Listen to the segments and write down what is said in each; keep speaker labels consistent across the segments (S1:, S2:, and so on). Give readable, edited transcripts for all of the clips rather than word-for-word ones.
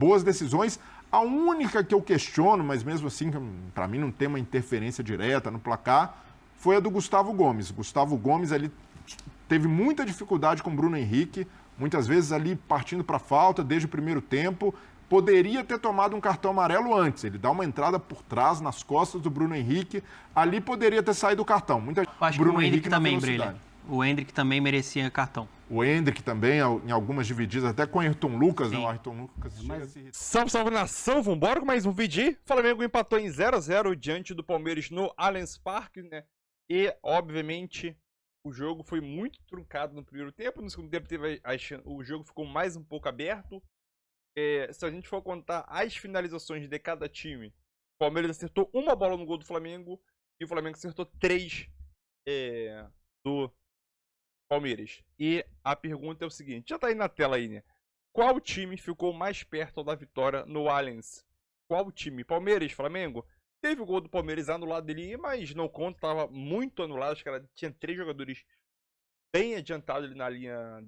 S1: boas decisões. A única que eu questiono, mas mesmo assim, para mim não tem uma interferência direta no placar, foi a do Gustavo Gomes. Gustavo Gomes ali teve muita dificuldade com o Bruno Henrique, muitas vezes ali partindo para falta desde o primeiro tempo. Poderia ter tomado um cartão amarelo antes. Ele dá uma entrada por trás, nas costas do Bruno Henrique. Ali poderia ter saído o cartão.
S2: Acho que o Endrick também, Breler. O Endrick também merecia cartão.
S1: O Endrick também, em algumas divididas, até com o Ayrton Lucas, né? O Ayrton Lucas
S3: Salve nação, vambora com mais um vídeo. Flamengo empatou em 0-0 diante do Palmeiras no Allianz Parque, né? E, obviamente, o jogo foi muito truncado no primeiro tempo. No segundo tempo, o jogo ficou mais um pouco aberto. Se a gente for contar as finalizações de cada time, o Palmeiras acertou uma bola no gol do Flamengo e o Flamengo acertou 3 do Palmeiras. E a pergunta é o seguinte, já tá aí na tela aí, né? Qual time ficou mais perto da vitória no Allianz? Qual time? Palmeiras, Flamengo? Teve o gol do Palmeiras anulado ali, mas não conta, tava muito anulado. Acho que tinha 3 jogadores bem adiantados ali na linha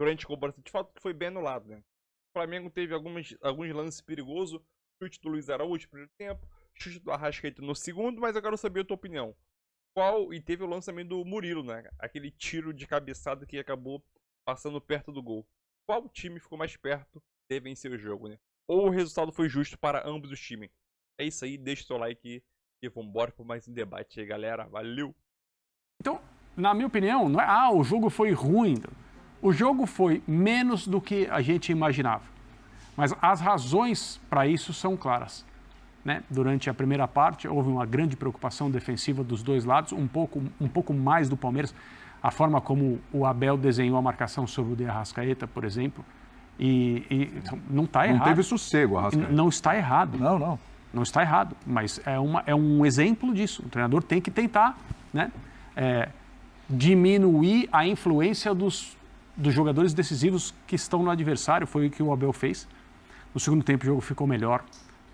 S3: durante a cobrança de falta, que foi bem anulado, né? O Flamengo teve alguns lances perigosos. Chute do Luiz Araújo no primeiro tempo, chute do Arrascaeta no segundo, mas eu quero saber a tua opinião. E teve o lançamento do Murilo, né? Aquele tiro de cabeçada que acabou passando perto do gol. Qual time ficou mais perto de vencer o jogo, né? Ou o resultado foi justo para ambos os times? É isso aí, deixa o seu like e vambora por mais um debate aí, galera. Valeu!
S4: Então, na minha opinião, não é, o jogo foi ruim. O jogo foi menos do que a gente imaginava. Mas as razões para isso são claras. Né? Durante a primeira parte, houve uma grande preocupação defensiva dos dois lados, um pouco mais do Palmeiras. A forma como o Abel desenhou a marcação sobre o de Arrascaeta, por exemplo, e não está errado.
S5: Não teve sossego, Arrascaeta.
S4: Não está errado. Não está errado, mas é um exemplo disso. O treinador tem que tentar, né, diminuir a influência dos jogadores decisivos que estão no adversário. Foi o que o Abel fez. No segundo tempo o jogo ficou melhor,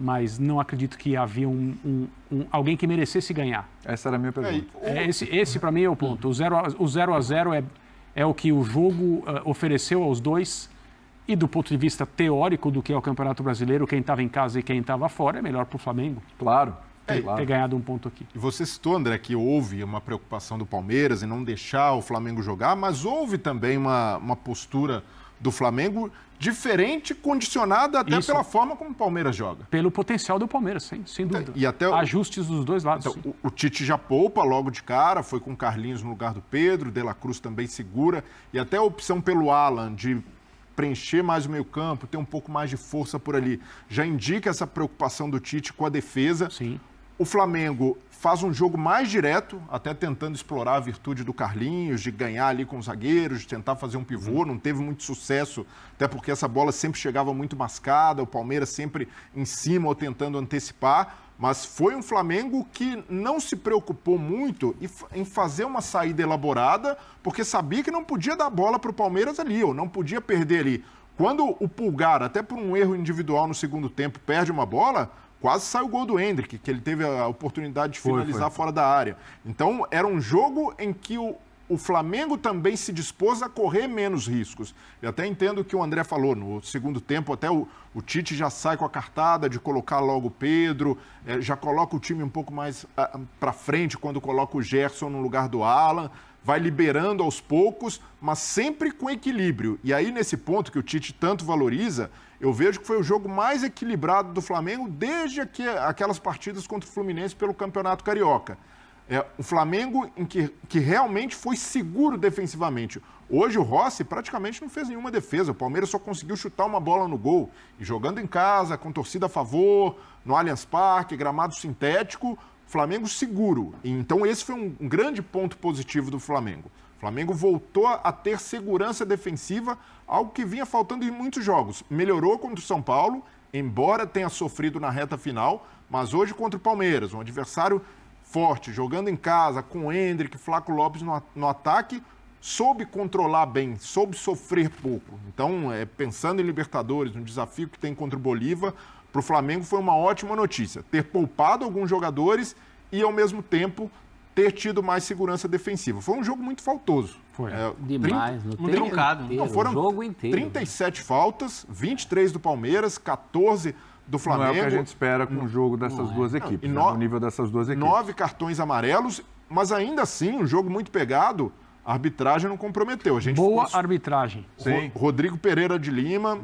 S4: mas não acredito que havia alguém que merecesse ganhar.
S5: Essa era a minha pergunta.
S4: Esse para mim é o ponto. O 0-0 é o que o jogo ofereceu aos dois, e do ponto de vista teórico do que é o Campeonato Brasileiro, quem estava em casa e quem estava fora, é melhor para o Flamengo.
S5: Claro.
S4: Ter ganhado um ponto aqui.
S1: E você citou, André, que houve uma preocupação do Palmeiras em não deixar o Flamengo jogar, mas houve também uma postura do Flamengo diferente, condicionada até pela forma como o Palmeiras joga.
S4: Pelo potencial do Palmeiras, sem dúvida.
S1: E até
S4: ajustes dos dois lados.
S1: Então, o Tite já poupa logo de cara, foi com o Carlinhos no lugar do Pedro, De La Cruz também segura, e até a opção pelo Alan de preencher mais o meio-campo, ter um pouco mais de força por ali, já indica essa preocupação do Tite com a defesa.
S4: Sim.
S1: O Flamengo faz um jogo mais direto, até tentando explorar a virtude do Carlinhos, de ganhar ali com os zagueiros, de tentar fazer um pivô. Não teve muito sucesso, até porque essa bola sempre chegava muito mascada, o Palmeiras sempre em cima ou tentando antecipar. Mas foi um Flamengo que não se preocupou muito em fazer uma saída elaborada, porque sabia que não podia dar bola para o Palmeiras ali, ou não podia perder ali. Quando o Pulgar, até por um erro individual no segundo tempo, perde uma bola, quase sai o gol do Endrick, que ele teve a oportunidade de finalizar fora da área. Então, era um jogo em que o Flamengo também se dispôs a correr menos riscos. Eu até entendo o que o André falou. No segundo tempo, até o Tite já sai com a cartada de colocar logo o Pedro, já coloca o time um pouco mais para frente quando coloca o Gerson no lugar do Alan, vai liberando aos poucos, mas sempre com equilíbrio. E aí, nesse ponto que o Tite tanto valoriza, eu vejo que foi o jogo mais equilibrado do Flamengo desde aquelas partidas contra o Fluminense pelo Campeonato Carioca. O Flamengo que realmente foi seguro defensivamente. Hoje o Rossi praticamente não fez nenhuma defesa. O Palmeiras só conseguiu chutar uma bola no gol. E jogando em casa, com torcida a favor, no Allianz Parque, gramado sintético, Flamengo seguro. Então esse foi um grande ponto positivo do Flamengo. O Flamengo voltou a ter segurança defensiva, algo que vinha faltando em muitos jogos. Melhorou contra o São Paulo, embora tenha sofrido na reta final, mas hoje contra o Palmeiras, um adversário forte, jogando em casa, com o Endrick, Flaco Lopes no ataque, soube controlar bem, soube sofrer pouco. Então, pensando em Libertadores, no desafio que tem contra o Bolívar, para o Flamengo foi uma ótima notícia. Ter poupado alguns jogadores e, ao mesmo tempo, ter tido mais segurança defensiva. Foi um jogo muito faltoso.
S4: Foi.
S6: Demais, no tempo
S2: truncado.
S6: inteiro,
S1: Não, foram
S6: o jogo inteiro.
S1: 37 faltas, 23 do Palmeiras, 14 do Flamengo.
S5: Não é o que a gente espera com o jogo dessas duas equipes,
S1: Não,
S5: no nível dessas duas equipes.
S1: 9 cartões amarelos, mas ainda assim, um jogo muito pegado, a arbitragem não comprometeu.
S4: Boa arbitragem.
S5: Sim.
S1: Rodrigo Pereira de Lima,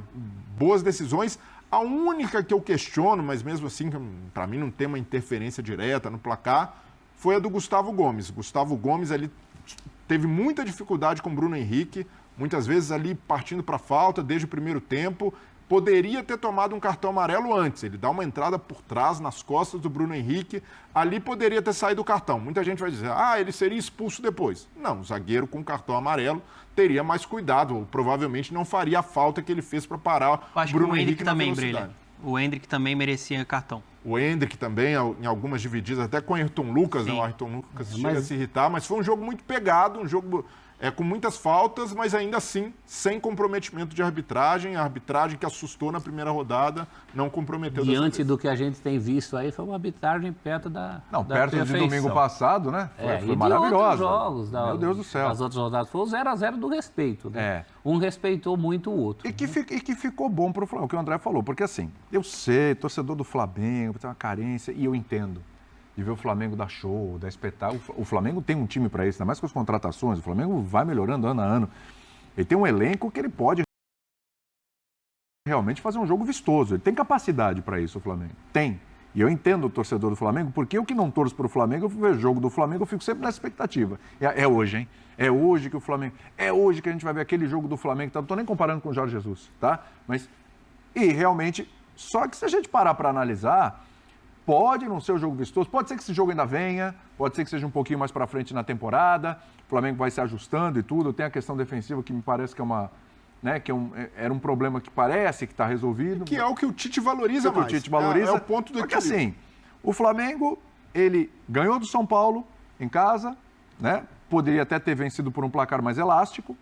S1: boas decisões. A única que eu questiono, mas mesmo assim, para mim não tem uma interferência direta no placar, foi a do Gustavo Gomes. Gustavo Gomes ali teve muita dificuldade com o Bruno Henrique, muitas vezes ali partindo para falta desde o primeiro tempo. Poderia ter tomado um cartão amarelo antes. Ele dá uma entrada por trás, nas costas do Bruno Henrique. Ali poderia ter saído o cartão. Muita gente vai dizer, ele seria expulso depois. Não, o zagueiro com cartão amarelo teria mais cuidado. Ou provavelmente não faria a falta que ele fez para parar o Bruno Henrique na velocidade.
S2: O Endrick também merecia cartão.
S1: O Endrick também, em algumas divididas, até com o Ayrton Lucas, né? O Ayrton Lucas chega a se irritar, mas foi um jogo muito pegado, um jogo com muitas faltas, mas ainda assim sem comprometimento de arbitragem. A arbitragem que assustou na primeira rodada não comprometeu.
S6: Diante do que a gente tem visto aí, foi uma arbitragem perto da
S5: perto de domingo passado, né? Foi
S6: e
S5: maravilhosa.
S6: De outros jogos,
S5: Meu Deus do céu.
S6: As outras rodadas foi o 0-0 do respeito. Né? Um respeitou muito o outro.
S5: E que ficou bom para o Flamengo, o que o André falou, porque assim, eu sei, torcedor do Flamengo, tem uma carência, e eu entendo de ver o Flamengo dar show, dar espetáculo. O Flamengo tem um time para isso, ainda mais com as contratações. O Flamengo vai melhorando ano a ano. Ele tem um elenco que ele pode realmente fazer um jogo vistoso. Ele tem capacidade para isso, o Flamengo. Tem. E eu entendo o torcedor do Flamengo, porque eu que não torço para o Flamengo, eu vejo o jogo do Flamengo, eu fico sempre nessa expectativa. É hoje, hein? É hoje que o Flamengo... É hoje que a gente vai ver aquele jogo do Flamengo. Tá? Não estou nem comparando com o Jorge Jesus, tá? Mas... E realmente... Só que se a gente parar para analisar... Pode não ser o jogo vistoso, pode ser que esse jogo ainda venha, pode ser que seja um pouquinho mais para frente na temporada, o Flamengo vai se ajustando e tudo, tem a questão defensiva que me parece que é uma... Né, era um problema que parece que está resolvido.
S1: Que é o que o Tite valoriza mais.
S5: O Tite valoriza.
S1: É o ponto do
S5: Porque assim, o Flamengo, ele ganhou do São Paulo em casa, né? Poderia até ter vencido por um placar mais elástico.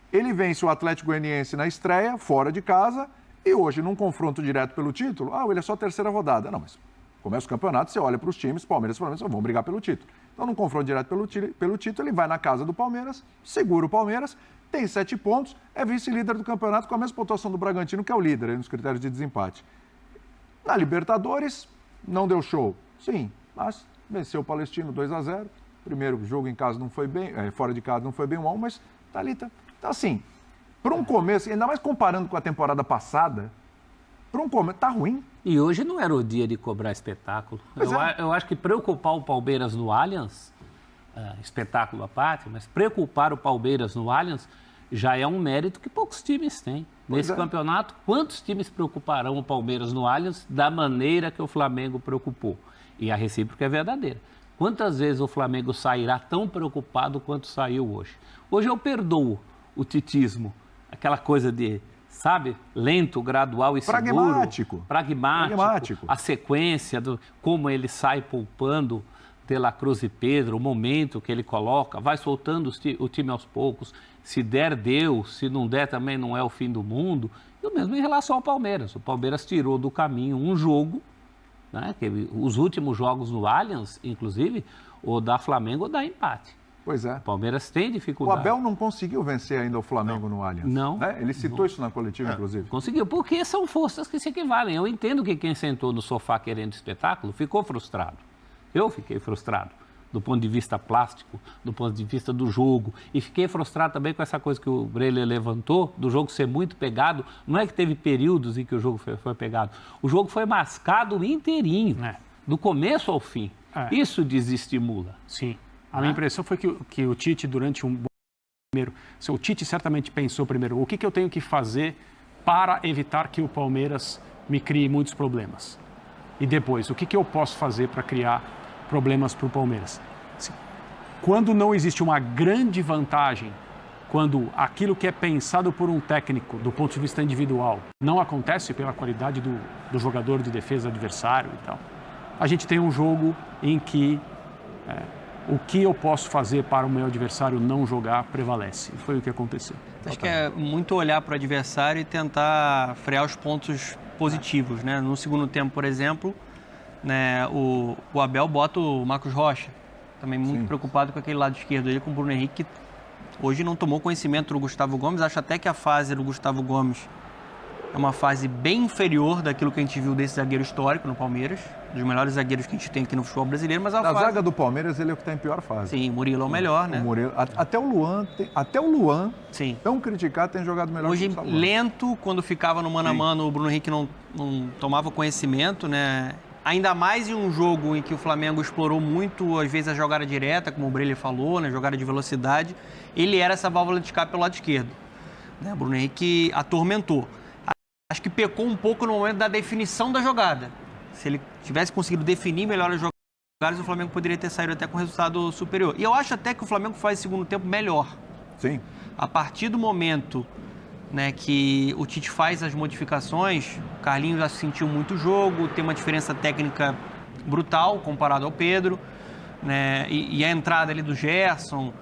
S5: Ele vence o Atlético Goianiense na estreia, fora de casa, e hoje, num confronto direto pelo título, ele é só a terceira rodada. Não, mas começa o campeonato, você olha para os times, Palmeiras e Flamengo vão brigar pelo título. Então, num confronto direto pelo título, ele vai na casa do Palmeiras, segura o Palmeiras, tem 7 pontos, é vice-líder do campeonato com a mesma pontuação do Bragantino, que é o líder aí nos critérios de desempate. Na Libertadores, não deu show. Sim, mas venceu o Palestino 2-0. Primeiro jogo em casa não foi bem, fora de casa não foi bem, mas tá ali. Tá. Então, assim, para um começo, ainda mais comparando com a temporada passada, para um começo, tá ruim.
S6: E hoje não era o dia de cobrar espetáculo. Eu acho que preocupar o Palmeiras no Allianz, espetáculo à parte, mas preocupar o Palmeiras no Allianz já é um mérito que poucos times têm. Nesse campeonato, quantos times preocuparão o Palmeiras no Allianz da maneira que o Flamengo preocupou? E a recíproca é verdadeira. Quantas vezes o Flamengo sairá tão preocupado quanto saiu hoje? Hoje eu perdoo o titismo, aquela coisa de... sabe, lento, gradual e seguro. Pragmático. A sequência, como ele sai poupando De La Cruz e Pedro, o momento que ele coloca, vai soltando o time aos poucos. Se der, deu. Se não der, também não é o fim do mundo. E o mesmo em relação ao Palmeiras. O Palmeiras tirou do caminho um jogo, né, que os últimos jogos no Allianz, inclusive, ou dá Flamengo ou dá empate.
S5: Pois é.
S6: O Palmeiras tem dificuldade.
S5: O Abel não conseguiu vencer ainda o Flamengo no Allianz.
S6: Não.
S5: Né? Ele citou isso na coletiva, inclusive.
S6: Conseguiu, porque são forças que se equivalem. Eu entendo que quem sentou no sofá querendo espetáculo ficou frustrado. Eu fiquei frustrado, do ponto de vista plástico, do ponto de vista do jogo. E fiquei frustrado também com essa coisa que o Breler levantou, do jogo ser muito pegado. Não é que teve períodos em que o jogo foi pegado. O jogo foi mascado inteirinho, do começo ao fim. Isso desestimula.
S4: Sim. A minha impressão foi que o Tite, durante um bom primeiro... O Tite certamente pensou primeiro, o que eu tenho que fazer para evitar que o Palmeiras me crie muitos problemas? E depois, o que eu posso fazer para criar problemas para o Palmeiras? Quando não existe uma grande vantagem, quando aquilo que é pensado por um técnico, do ponto de vista individual, não acontece pela qualidade do jogador de defesa adversário e tal, a gente tem um jogo em que... o que eu posso fazer para o meu adversário não jogar prevalece. Foi o que aconteceu.
S2: Acho que é muito olhar para o adversário e tentar frear os pontos positivos, né? No segundo tempo, por exemplo, né, o Abel bota o Marcos Rocha. Também muito preocupado com aquele lado esquerdo dele, com o Bruno Henrique, que hoje não tomou conhecimento do Gustavo Gomes. Acho até que a fase do Gustavo Gomes é uma fase bem inferior daquilo que a gente viu desse zagueiro histórico no Palmeiras, dos melhores zagueiros que a gente tem aqui no futebol brasileiro, mas a
S5: Na
S2: fase...
S5: zaga do Palmeiras, ele é o que está em pior fase.
S2: Sim, o Murilo é o melhor, né?
S5: O Murilo, até o Luan,
S2: Sim.
S5: tão criticado, tem jogado melhor
S2: Hoje,
S5: que o Gustavo.
S2: lento, quando ficava no mano a mano, o Bruno Henrique não tomava conhecimento, né? Ainda mais em um jogo em que o Flamengo explorou muito, às vezes, a jogada direta, como o Breler falou, né? Jogada de velocidade. Ele era essa válvula de escape pelo lado esquerdo. Né? O Bruno Henrique atormentou. Acho que pecou um pouco no momento da definição da jogada. Se ele tivesse conseguido definir melhor as jogadas, o Flamengo poderia ter saído até com resultado superior. E eu acho até que o Flamengo faz o segundo tempo melhor.
S5: Sim.
S2: A partir do momento, né, que o Tite faz as modificações, o Carlinhos já sentiu muito o jogo, tem uma diferença técnica brutal comparado ao Pedro, né, e a entrada ali do Gerson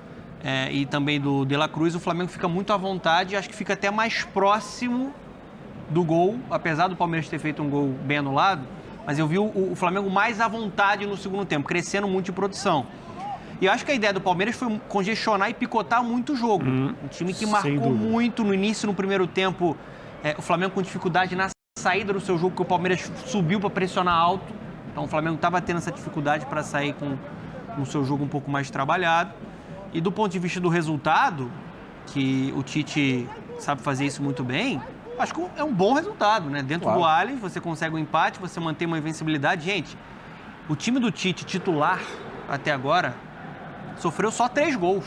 S2: e também do De La Cruz, o Flamengo fica muito à vontade e acho que fica até mais próximo do gol, apesar do Palmeiras ter feito um gol bem anulado, mas eu vi o Flamengo mais à vontade no segundo tempo, crescendo muito de produção. E eu acho que a ideia do Palmeiras foi congestionar e picotar muito o jogo. Um time que marcou muito no início, no primeiro tempo, o Flamengo com dificuldade na saída do seu jogo, porque o Palmeiras subiu para pressionar alto. Então o Flamengo estava tendo essa dificuldade para sair com o seu jogo um pouco mais trabalhado. E do ponto de vista do resultado, que o Tite sabe fazer isso muito bem, acho que é um bom resultado, né? Dentro do Allianz, você consegue um empate, você mantém uma invencibilidade. Gente, o time do Tite titular, até agora, sofreu só 3 gols.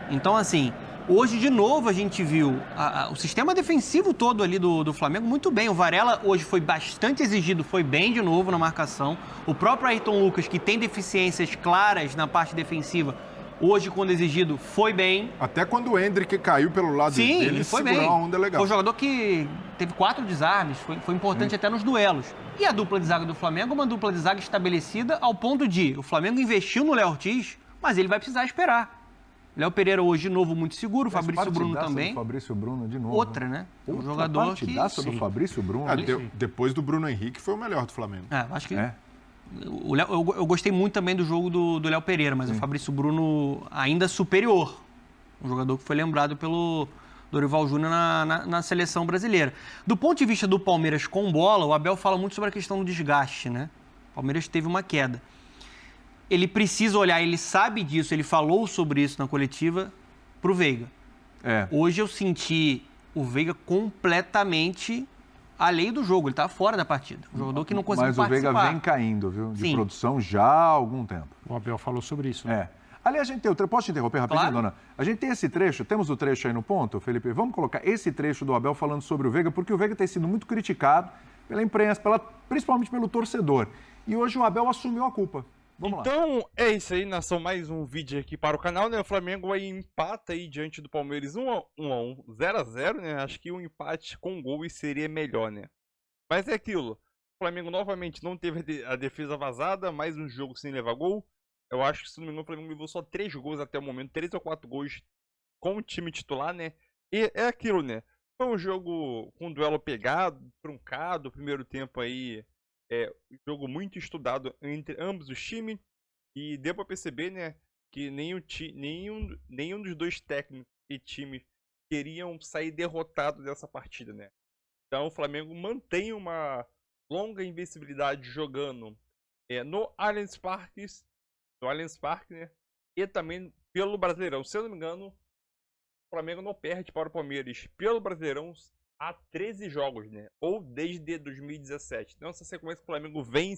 S2: Então, assim, hoje de novo a gente viu o sistema defensivo todo ali do Flamengo muito bem. O Varela hoje foi bastante exigido, foi bem de novo na marcação. O próprio Ayrton Lucas, que tem deficiências claras na parte defensiva, hoje, quando exigido, foi bem.
S1: Até quando o Endrick caiu pelo lado dele,
S2: ele foi
S1: segurou
S2: bem.
S1: uma onda legal.
S2: Foi um jogador que teve 4 desarmes, foi importante até nos duelos. E a dupla de zaga do Flamengo é uma dupla de zaga estabelecida ao ponto de o Flamengo investiu no Léo Ortiz, mas ele vai precisar esperar. Léo Pereira hoje de novo muito seguro, o Fabrício Bruno também.
S5: Fabrício Bruno de novo.
S2: Outra, né? Um jogador que...
S5: do Fabrício Bruno.
S1: Depois do Bruno Henrique foi o melhor do Flamengo.
S2: Acho que... Eu gostei muito também do jogo do Léo Pereira, mas o Fabrício Bruno ainda superior. Um jogador que foi lembrado pelo Dorival Júnior na seleção brasileira. Do ponto de vista do Palmeiras com bola, o Abel fala muito sobre a questão do desgaste, né? O Palmeiras teve uma queda. Ele precisa olhar, ele sabe disso, ele falou sobre isso na coletiva, pro Veiga. Hoje eu senti o Veiga completamente além do jogo, ele estava fora da partida. Um jogador que não conseguiu participar.
S5: Mas o Veiga vem caindo, viu? De produção já há algum tempo.
S4: O Abel falou sobre isso. Né?
S5: Ali a gente tem o trecho. Posso te interromper rapidinho,
S2: Claro.
S5: dona? A gente tem esse trecho, temos o trecho aí no ponto, Felipe? Vamos colocar esse trecho do Abel falando sobre o Veiga, porque o Veiga tem sido muito criticado pela imprensa, principalmente pelo torcedor. E hoje o Abel assumiu a culpa. Vamos lá.
S3: Então, é isso aí, nação. Mais um vídeo aqui para o canal, né? O Flamengo aí empata aí diante do Palmeiras 1-1, 0-0, né? Acho que um empate com gol seria melhor, né? Mas é aquilo. O Flamengo novamente não teve a defesa vazada, mais um jogo sem levar gol. Eu acho que, se não me engano, o Flamengo levou só 3 gols até o momento, 3 ou 4 gols com o time titular, né? E é aquilo, né? Foi um jogo com um duelo pegado, truncado, primeiro tempo aí, um jogo muito estudado entre ambos os times. E deu pra perceber, né, que nenhum dos dois técnicos e time queriam sair derrotados dessa partida, né? Então o Flamengo mantém uma longa invencibilidade jogando no Allianz Parque, né? E também pelo Brasileirão. Se eu não me engano, o Flamengo não perde para o Palmeiras pelo Brasileirão há 13 jogos, né? Ou desde 2017. Então essa sequência que o Flamengo vem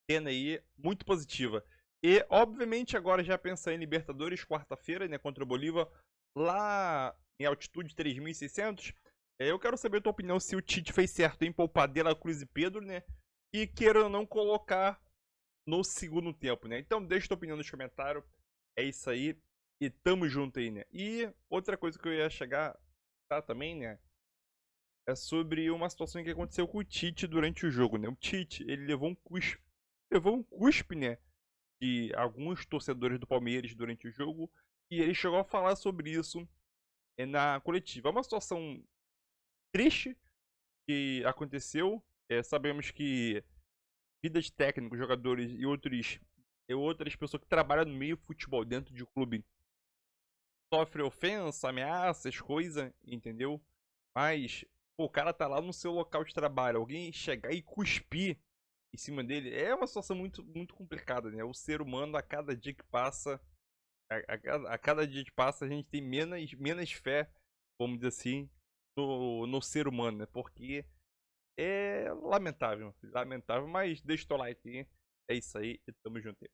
S3: tendo aí muito positiva. E obviamente agora já pensando em Libertadores, quarta-feira, né, contra o Bolívar, lá em altitude 3.600. Eu quero saber a tua opinião se o Tite fez certo em poupar De La Cruz e Pedro, né? E queira ou não colocar no segundo tempo, né? Então deixa tua opinião nos comentários. É isso aí. E tamo junto aí, né? E outra coisa que eu ia chegar também, né? É sobre uma situação que aconteceu com o Tite durante o jogo, né? O Tite, ele levou um cuspe, né? De alguns torcedores do Palmeiras durante o jogo. E ele chegou a falar sobre isso na coletiva. É uma situação triste que aconteceu. Sabemos que vida de técnicos, jogadores e outras pessoas que trabalham no meio do futebol, dentro de clube, sofre ofensa, ameaças, coisa, entendeu? Mas, pô, o cara tá lá no seu local de trabalho, alguém chegar e cuspir em cima dele, é uma situação muito, muito complicada, né? O ser humano, a cada dia que passa, a cada dia que passa, a gente tem menos fé, vamos dizer assim, no ser humano, né? Porque é lamentável, mas deixa o teu like aí. É isso aí e tamo junto.